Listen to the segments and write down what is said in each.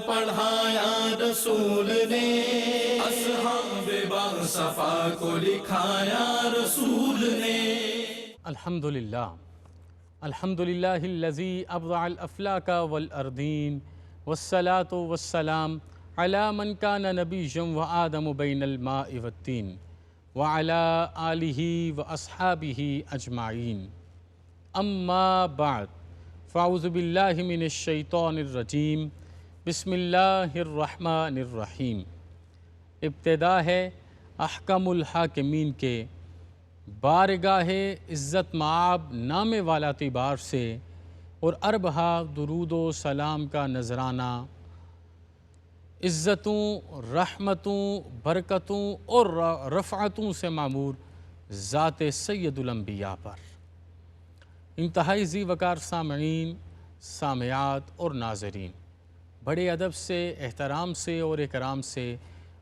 پڑھایا رسول نے، اصحاب باصفا کو لکھایا رسول نے۔ الحمدللہ الحمدللہ الذی ابدع الافلاک والارضین والصلاة والسلام علی من کان نبیا وآدم بین الماء والطین وعلی آلہ واصحابہ اجمعین، اما بعد فاعوذ باللہ من الشیطان الرجیم، بسم اللہ الرحمن الرحیم۔ ابتدا ہے احکم الحاکمین کے بارگاہ عزت مآب نامے والا اعتبار سے، اور اربہا درود و سلام کا نذرانہ عزتوں، رحمتوں، برکتوں اور رفعتوں سے معمور ذات سید الانبیاء پر۔ انتہائی ذی وقار سامعین، سامعات اور ناظرین، بڑے ادب سے، احترام سے اور اکرام سے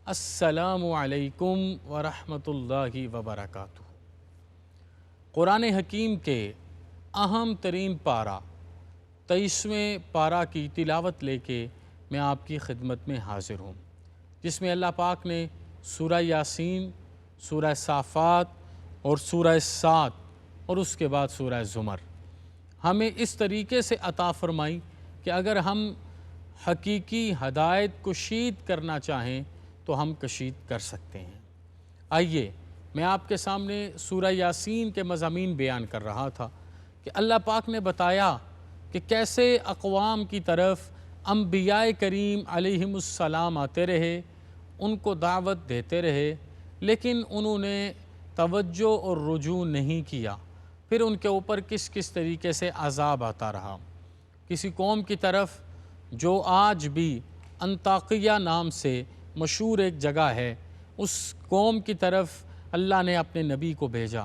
السلام علیکم ورحمۃ اللہ وبرکاتہ۔ قرآن حکیم کے اہم ترین پارہ 23ویں پارہ کی تلاوت لے کے میں آپ کی خدمت میں حاضر ہوں، جس میں اللہ پاک نے سورہ یاسین، سورہ صافات اور سورہ صاد اور اس کے بعد سورہ زمر ہمیں اس طریقے سے عطا فرمائی کہ اگر ہم حقیقی ہدایت کشید کرنا چاہیں تو ہم کشید کر سکتے ہیں۔ آئیے میں آپ کے سامنے سورہ یاسین کے مضامین بیان کر رہا تھا کہ اللہ پاک نے بتایا کہ کیسے اقوام کی طرف انبیاء کریم علیہم السلام آتے رہے، ان کو دعوت دیتے رہے، لیکن انہوں نے توجہ اور رجوع نہیں کیا۔ پھر ان کے اوپر کس کس طریقے سے عذاب آتا رہا۔ کسی قوم کی طرف جو آج بھی انطاکیہ نام سے مشہور ایک جگہ ہے، اس قوم کی طرف اللہ نے اپنے نبی کو بھیجا،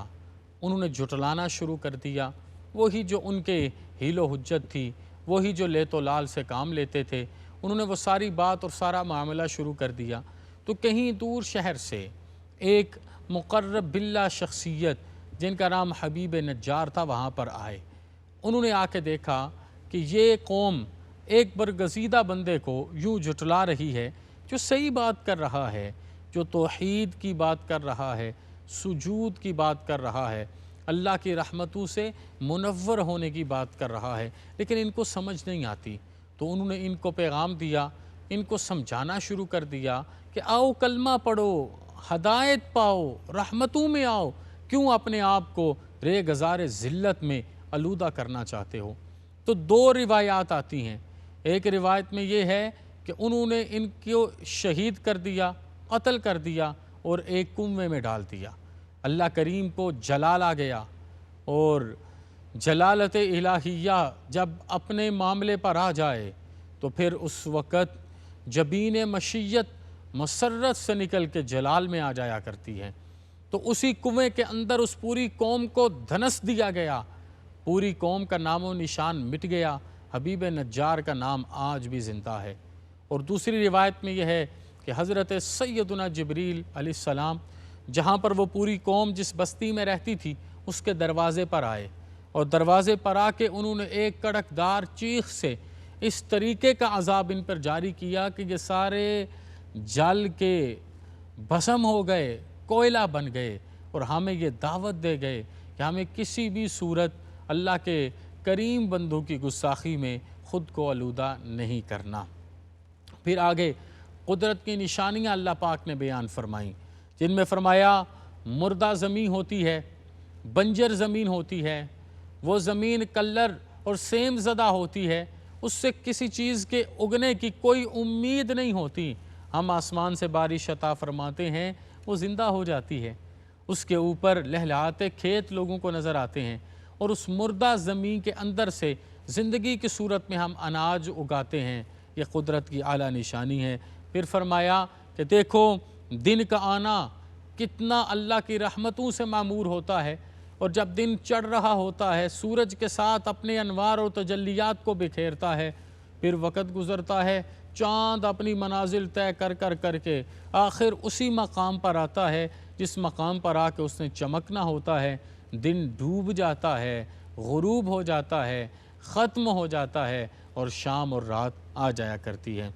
انہوں نے جھٹلانا شروع کر دیا۔ وہی جو ان کے حیل و حجت تھی، وہی جو لیت و لال سے کام لیتے تھے، انہوں نے وہ ساری بات اور سارا معاملہ شروع کر دیا۔ تو کہیں دور شہر سے ایک مقرب باللہ شخصیت جن کا نام حبیب نجار تھا وہاں پر آئے۔ انہوں نے آ کے دیکھا کہ یہ قوم ایک برگزیدہ بندے کو یوں جھٹلا رہی ہے جو صحیح بات کر رہا ہے، جو توحید کی بات کر رہا ہے، سجود کی بات کر رہا ہے، اللہ کی رحمتوں سے منور ہونے کی بات کر رہا ہے، لیکن ان کو سمجھ نہیں آتی۔ تو انہوں نے ان کو پیغام دیا، ان کو سمجھانا شروع کر دیا کہ آؤ کلمہ پڑھو، ہدایت پاؤ، رحمتوں میں آؤ، کیوں اپنے آپ کو رے گزار ذلت میں آلودہ کرنا چاہتے ہو؟ تو دو روایات آتی ہیں۔ ایک روایت میں یہ ہے کہ انہوں نے ان کو شہید کر دیا، قتل کر دیا اور ایک کنویں میں ڈال دیا۔ اللہ کریم کو جلال آ گیا، اور جلالت الہیہ جب اپنے معاملے پر آ جائے تو پھر اس وقت جبین مشیت مسرت سے نکل کے جلال میں آ جایا کرتی ہے۔ تو اسی کنویں کے اندر اس پوری قوم کو دھنس دیا گیا، پوری قوم کا نام و نشان مٹ گیا، حبیب نجار کا نام آج بھی زندہ ہے۔ اور دوسری روایت میں یہ ہے کہ حضرت سیدنا جبریل علیہ السلام جہاں پر وہ پوری قوم جس بستی میں رہتی تھی اس کے دروازے پر آئے، اور دروازے پر آ کے انہوں نے ایک کڑکدار چیخ سے اس طریقے کا عذاب ان پر جاری کیا کہ یہ سارے جل کے بھسم ہو گئے، کوئلہ بن گئے، اور ہمیں یہ دعوت دے گئے کہ ہمیں کسی بھی صورت اللہ کے کریم بندوں کی گستاخی میں خود کو آلودہ نہیں کرنا۔ پھر آگے قدرت کی نشانیاں اللہ پاک نے بیان فرمائیں، جن میں فرمایا مردہ زمین ہوتی ہے، بنجر زمین ہوتی ہے، وہ زمین کلر اور سیم زدہ ہوتی ہے، اس سے کسی چیز کے اگنے کی کوئی امید نہیں ہوتی۔ ہم آسمان سے بارش عطا فرماتے ہیں، وہ زندہ ہو جاتی ہے، اس کے اوپر لہلہاتے کھیت لوگوں کو نظر آتے ہیں، اور اس مردہ زمین کے اندر سے زندگی کی صورت میں ہم اناج اگاتے ہیں۔ یہ قدرت کی اعلیٰ نشانی ہے۔ پھر فرمایا کہ دیکھو دن کا آنا کتنا اللہ کی رحمتوں سے معمور ہوتا ہے، اور جب دن چڑھ رہا ہوتا ہے سورج کے ساتھ اپنے انوار و تجلیات کو بکھیرتا ہے، پھر وقت گزرتا ہے، چاند اپنی منازل طے کر کے آخر اسی مقام پر آتا ہے جس مقام پر آ کے اس نے چمکنا ہوتا ہے، دن ڈوب جاتا ہے، غروب ہو جاتا ہے، ختم ہو جاتا ہے، اور شام اور رات آ جایا کرتی ہے۔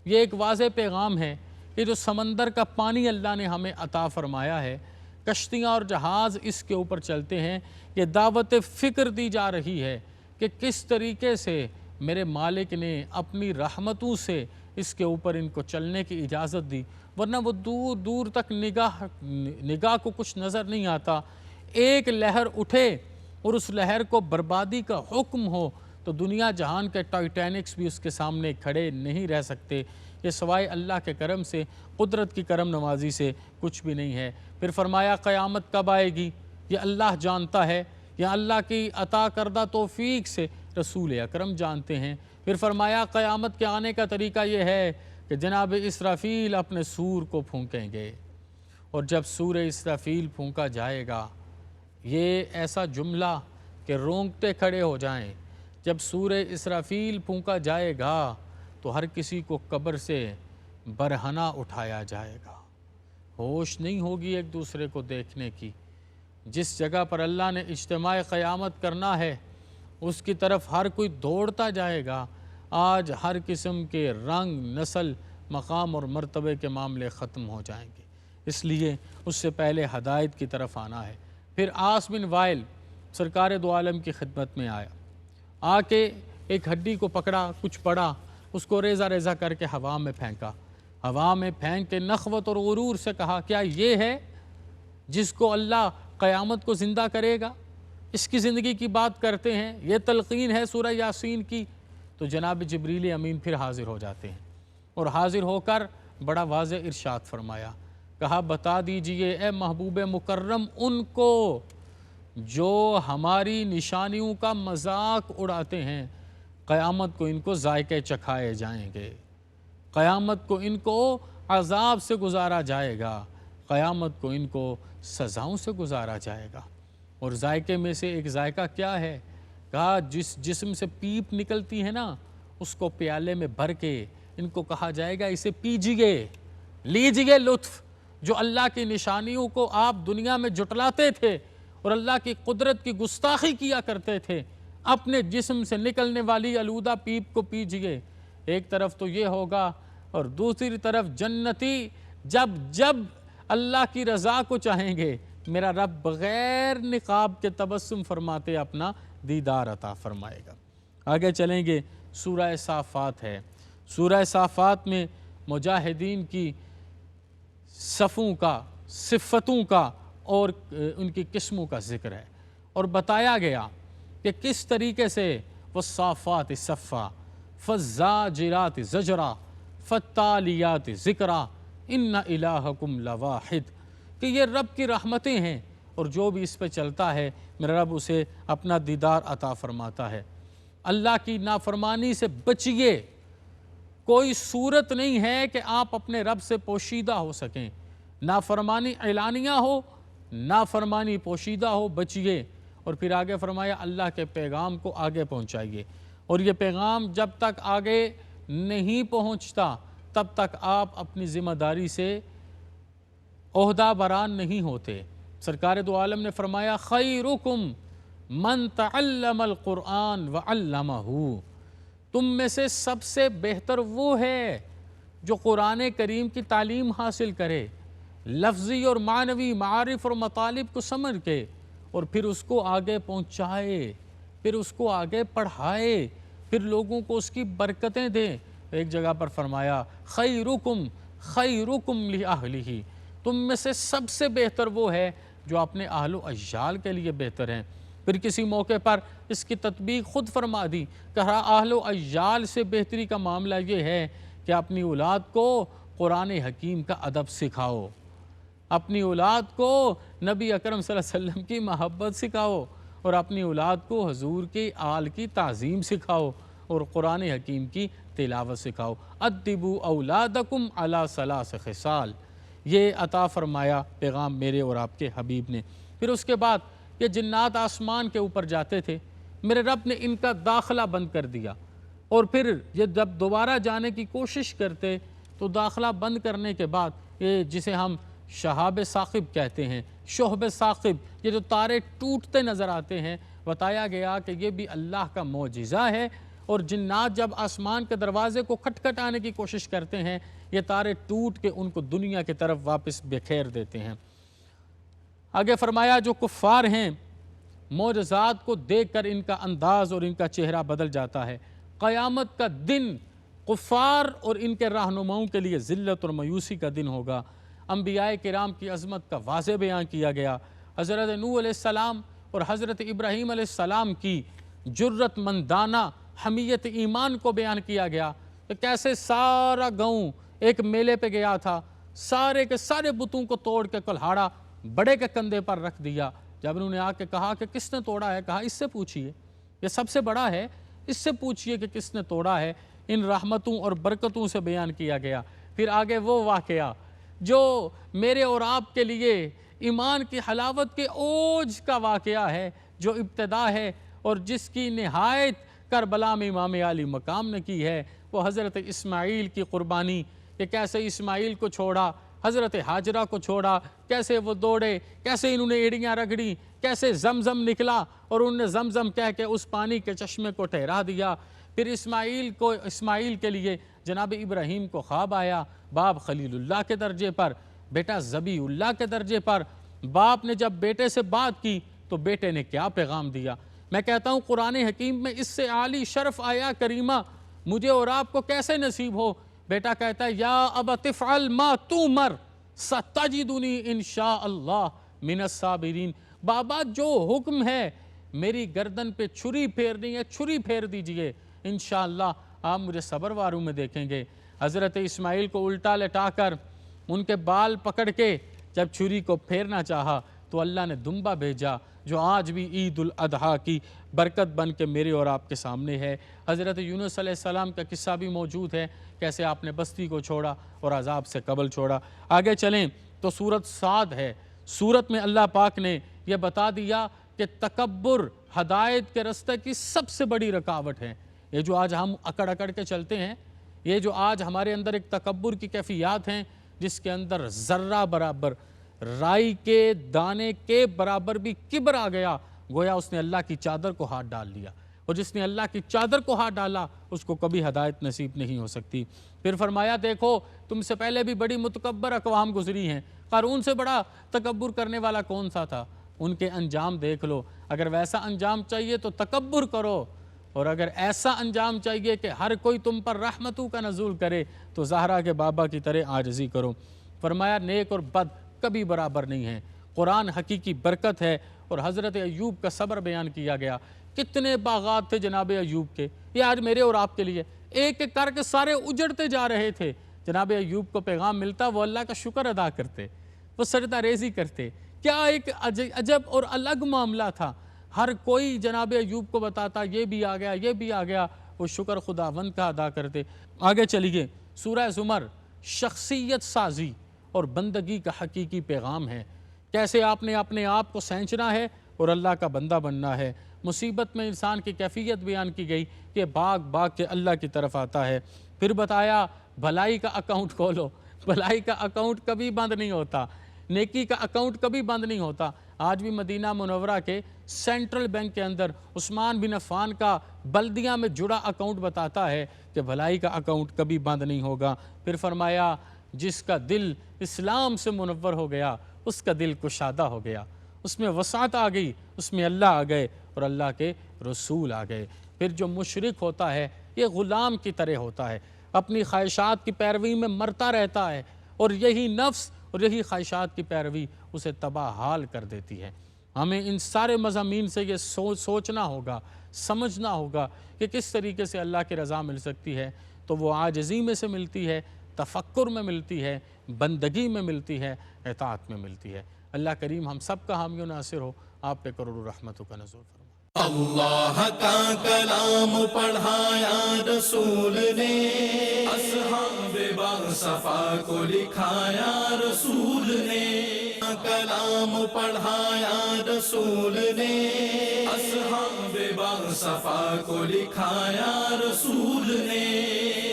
یہ ایک واضح پیغام ہے کہ جو سمندر کا پانی اللہ نے ہمیں عطا فرمایا ہے، کشتیاں اور جہاز اس کے اوپر چلتے ہیں، یہ دعوت فکر دی جا رہی ہے کہ کس طریقے سے میرے مالک نے اپنی رحمتوں سے اس کے اوپر ان کو چلنے کی اجازت دی، ورنہ وہ دور دور تک نگاہ کو کچھ نظر نہیں آتا۔ ایک لہر اٹھے اور اس لہر کو بربادی کا حکم ہو تو دنیا جہان کے ٹائٹینکس بھی اس کے سامنے کھڑے نہیں رہ سکتے۔ یہ سوائے اللہ کے کرم سے، قدرت کی کرم نوازی سے کچھ بھی نہیں ہے۔ پھر فرمایا قیامت کب آئے گی یہ اللہ جانتا ہے، یا اللہ کی عطا کردہ توفیق سے رسول اکرم جانتے ہیں۔ پھر فرمایا قیامت کے آنے کا طریقہ یہ ہے کہ جناب اسرافیل اپنے سور کو پھونکیں گے، اور جب سور اسرافیل پھونکا جائے گا، یہ ایسا جملہ کہ رونگٹے کھڑے ہو جائیں، جب سور اسرافیل پھونکا جائے گا تو ہر کسی کو قبر سے برہنہ اٹھایا جائے گا، ہوش نہیں ہوگی ایک دوسرے کو دیکھنے کی۔ جس جگہ پر اللہ نے اجتماع قیامت کرنا ہے اس کی طرف ہر کوئی دوڑتا جائے گا۔ آج ہر قسم کے رنگ، نسل، مقام اور مرتبے کے معاملے ختم ہو جائیں گے، اس لیے اس سے پہلے ہدایت کی طرف آنا ہے۔ پھر عاص بن وائل سرکار دو عالم کی خدمت میں آیا، آ کے ایک ہڈی کو پکڑا، کچھ پڑا، اس کو ریزہ ریزہ کر کے ہوا میں پھینکا، ہوا میں پھینک کے نخوت اور غرور سے کہا کیا یہ ہے جس کو اللہ قیامت کو زندہ کرے گا؟ اس کی زندگی کی بات کرتے ہیں، یہ تلقین ہے سورہ یاسین کی۔ تو جناب جبریل امین پھر حاضر ہو جاتے ہیں، اور حاضر ہو کر بڑا واضح ارشاد فرمایا، کہا بتا دیجئے اے محبوب مکرم ان کو جو ہماری نشانیوں کا مذاق اڑاتے ہیں، قیامت کو ان کو ذائقے چکھائے جائیں گے، قیامت کو ان کو عذاب سے گزارا جائے گا، قیامت کو ان کو سزاؤں سے گزارا جائے گا۔ اور ذائقے میں سے ایک ذائقہ کیا ہے؟ کہا جس جسم سے پیپ نکلتی ہے نا، اس کو پیالے میں بھر کے ان کو کہا جائے گا اسے پیجئے، لیجئے لطف۔ جو اللہ کی نشانیوں کو آپ دنیا میں جھٹلاتے تھے اور اللہ کی قدرت کی گستاخی کیا کرتے تھے، اپنے جسم سے نکلنے والی آلودہ پیپ کو پیجئے۔ ایک طرف تو یہ ہوگا، اور دوسری طرف جنتی جب اللہ کی رضا کو چاہیں گے، میرا رب بغیر نقاب کے تبسم فرماتے اپنا دیدار عطا فرمائے گا۔ آگے چلیں گے، سورہ صافات ہے۔ سورہ صافات میں مجاہدین کی صفوں کا، صفتوں کا اور ان کی قسموں کا ذکر ہے، اور بتایا گیا کہ کس طریقے سے والصافات صفا فالزاجرات زجرا فالتالیات ذکرا ان الہکم لواحد، کہ یہ رب کی رحمتیں ہیں، اور جو بھی اس پہ چلتا ہے میرا رب اسے اپنا دیدار عطا فرماتا ہے۔ اللہ کی نافرمانی سے بچیے، کوئی صورت نہیں ہے کہ آپ اپنے رب سے پوشیدہ ہو سکیں، نافرمانی اعلانیہ ہو، نافرمانی پوشیدہ ہو، بچیے۔ اور پھر آگے فرمایا اللہ کے پیغام کو آگے پہنچائیے، اور یہ پیغام جب تک آگے نہیں پہنچتا تب تک آپ اپنی ذمہ داری سے عہدہ بران نہیں ہوتے۔ سرکار دو عالم نے فرمایا خیرکم من تعلم القرآن وعلمہ، تم میں سے سب سے بہتر وہ ہے جو قرآن کریم کی تعلیم حاصل کرے، لفظی اور معنوی معارف اور مطالب کو سمجھ کے، اور پھر اس کو آگے پہنچائے، پھر اس کو آگے پڑھائے، پھر لوگوں کو اس کی برکتیں دے۔ ایک جگہ پر فرمایا خیرکم خیرکم لأہلہ، تم میں سے سب سے بہتر وہ ہے جو اپنے اہل و عیال کے لیے بہتر ہیں۔ پھر کسی موقع پر اس کی تطبیق خود فرما دی، کہا اہل و عیال سے بہتری کا معاملہ یہ ہے کہ اپنی اولاد کو قرآن حکیم کا ادب سکھاؤ، اپنی اولاد کو نبی اکرم صلی اللہ علیہ وسلم کی محبت سکھاؤ، اور اپنی اولاد کو حضور کی آل کی تعظیم سکھاؤ، اور قرآن حکیم کی تلاوت سکھاؤ۔ ادبوا اولادکم علی ثلاث خصال، یہ عطا فرمایا پیغام میرے اور آپ کے حبیب نے۔ پھر اس کے بعد یہ جنات آسمان کے اوپر جاتے تھے، میرے رب نے ان کا داخلہ بند کر دیا، اور پھر یہ جب دوبارہ جانے کی کوشش کرتے تو داخلہ بند کرنے کے بعد یہ جسے ہم شہاب ثاقب کہتے ہیں، شہب ثاقب، یہ جو تارے ٹوٹتے نظر آتے ہیں، بتایا گیا کہ یہ بھی اللہ کا معجزہ ہے، اور جنات جب آسمان کے دروازے کو کھٹکھٹانے کی کوشش کرتے ہیں، یہ تارے ٹوٹ کے ان کو دنیا کی طرف واپس بکھیر دیتے ہیں۔ آگے فرمایا جو کفار ہیں معجزات کو دیکھ کر ان کا انداز اور ان کا چہرہ بدل جاتا ہے۔ قیامت کا دن کفار اور ان کے رہنماؤں کے لیے ذلت اور مایوسی کا دن ہوگا۔ انبیاء کرام کی عظمت کا واضح بیان کیا گیا۔ حضرت نوح علیہ السلام اور حضرت ابراہیم علیہ السلام کی جرت مندانہ حمیت ایمان کو بیان کیا گیا کہ کیسے سارا گاؤں ایک میلے پہ گیا تھا، سارے کے سارے بتوں کو توڑ کے کلہاڑا بڑے کے کندھے پر رکھ دیا۔ جب انہوں نے آ کے کہا کہ کس نے توڑا ہے، کہا اس سے پوچھئے، یہ سب سے بڑا ہے، اس سے پوچھئے کہ کس نے توڑا ہے۔ ان رحمتوں اور برکتوں سے بیان کیا گیا۔ پھر آگے وہ واقعہ جو میرے اور آپ کے لیے ایمان کی حلاوت کے اوج کا واقعہ ہے، جو ابتدا ہے اور جس کی نہایت کربلا میں امام علی مقام نے کی ہے، وہ حضرت اسماعیل کی قربانی، کہ کیسے اسماعیل کو چھوڑا، حضرت حاجرہ کو چھوڑا، کیسے وہ دوڑے، کیسے انہوں نے ایڑیاں رگڑی، کیسے زمزم نکلا اور انہوں نے زمزم کہہ کے اس پانی کے چشمے کو ٹھہرا دیا۔ پھر اسماعیل کے لیے جناب ابراہیم کو خواب آیا، باپ خلیل اللہ کے درجے پر، بیٹا ذبیح اللہ کے درجے پر۔ باپ نے جب بیٹے سے بات کی تو بیٹے نے کیا پیغام دیا؟ میں کہتا ہوں قرآن حکیم میں اس سے عالی شرف آیا کریمہ مجھے اور آپ کو کیسے نصیب ہو؟ بیٹا کہتا ہے یا ابت افعل ما تؤمر ستجدنی انشاء اللہ من الصابرین۔ بابا جو حکم ہے میری گردن پہ چھری پھیرنی ہے، چھری پھیر دیجئے، انشاءاللہ آپ مجھے صبر واروں میں دیکھیں گے۔ حضرت اسماعیل کو الٹا لٹا کر ان کے بال پکڑ کے جب چھری کو پھیرنا چاہا تو اللہ نے دمبا بھیجا، جو آج بھی عید الاضحیٰ کی برکت بن کے میرے اور آپ کے سامنے ہے۔ حضرت یونس علیہ السلام کا قصہ بھی موجود ہے، کیسے آپ نے بستی کو چھوڑا اور عذاب سے قبل چھوڑا۔ آگے چلیں تو سورت صاد ہے۔ سورت میں اللہ پاک نے یہ بتا دیا کہ تکبر ہدایت کے راستے کی سب سے بڑی رکاوٹ ہے۔ یہ جو آج ہم اکڑ اکڑ کے چلتے ہیں، یہ جو آج ہمارے اندر ایک تکبر کی کیفیات ہیں، جس کے اندر ذرہ برابر، رائی کے دانے کے برابر بھی کبر آ گیا، گویا اس نے اللہ کی چادر کو ہاتھ ڈال لیا، اور جس نے اللہ کی چادر کو ہاتھ ڈالا اس کو کبھی ہدایت نصیب نہیں ہو سکتی۔ پھر فرمایا دیکھو تم سے پہلے بھی بڑی متکبر اقوام گزری ہیں، قارون سے بڑا تکبر کرنے والا کون سا تھا؟ ان کے انجام دیکھ لو۔ اگر ویسا انجام چاہیے تو تکبر کرو، اور اگر ایسا انجام چاہیے کہ ہر کوئی تم پر رحمتوں کا نزول کرے تو زہرا کے بابا کی طرح عاجزی کرو۔ فرمایا نیک اور بد کبھی برابر نہیں ہیں۔ قرآن حقیقی برکت ہے، اور حضرت ایوب کا صبر بیان کیا گیا۔ کتنے باغات تھے جناب ایوب کے، یہ آج میرے اور آپ کے لیے ایک ایک کر کے سارے اجڑتے جا رہے تھے۔ جناب ایوب کو پیغام ملتا، وہ اللہ کا شکر ادا کرتے، وہ سجدہ ریزی کرتے۔ کیا ایک عجب اور الگ معاملہ تھا۔ ہر کوئی جناب ایوب کو بتاتا یہ بھی آ گیا، یہ بھی آ گیا، وہ شکر خداوند کا ادا کرتے۔ آگے چلیے، سورہ زمر شخصیت سازی اور بندگی کا حقیقی پیغام ہے۔ کیسے آپ نے اپنے آپ کو سینچنا ہے اور اللہ کا بندہ بننا ہے۔ مصیبت میں انسان کی کیفیت بیان کی گئی کہ بھاگ بھاگ کے اللہ کی طرف آتا ہے۔ پھر بتایا بھلائی کا اکاؤنٹ کھولو، بھلائی کا اکاؤنٹ کبھی بند نہیں ہوتا، نیکی کا اکاؤنٹ کبھی بند نہیں ہوتا۔ آج بھی مدینہ منورہ کے سینٹرل بینک کے اندر عثمان بن عفان کا بلدیہ میں جڑا اکاؤنٹ بتاتا ہے کہ بھلائی کا اکاؤنٹ کبھی بند نہیں ہوگا۔ پھر فرمایا جس کا دل اسلام سے منور ہو گیا اس کا دل کشادہ ہو گیا، اس میں وسعت آ گئی، اس میں اللہ آ گئے اور اللہ کے رسول آ گئے۔ پھر جو مشرک ہوتا ہے یہ غلام کی طرح ہوتا ہے، اپنی خواہشات کی پیروی میں مرتا رہتا ہے، اور یہی نفس اور یہی خواہشات کی پیروی اسے تباہ حال کر دیتی ہے۔ ہمیں ان سارے مضامین سے یہ سوچنا ہوگا، سمجھنا ہوگا کہ کس طریقے سے اللہ کی رضا مل سکتی ہے، تو وہ عاجزی میں سے ملتی ہے، تفکر میں ملتی ہے، بندگی میں ملتی ہے، اطاعت میں ملتی ہے۔ اللہ کریم ہم سب کا حامی و ناصر ہو، آپ پہ کروڑوں رحمتوں کا نزول فرمائے۔ اللہ کا کلام پڑھایا رسول نے، اصحاب باصفا کو لکھایا رسول نے۔ کلام پڑھایا رسول نے، اصحاب باصفا کو لکھایا رسول نے۔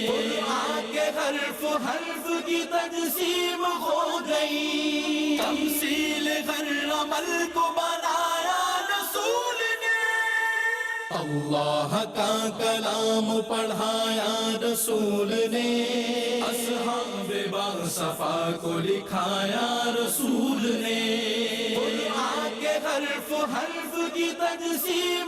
قرآن کے حرف حرف کی تقسیم ہو گئی، تمثیل ہر عمل کو بنایا رسول نے۔ اللہ کا کلام پڑھایا رسول نے، اصحاب باصفا کو لکھایا رسول نے، قرآن کے حرف حرف کی تقسیم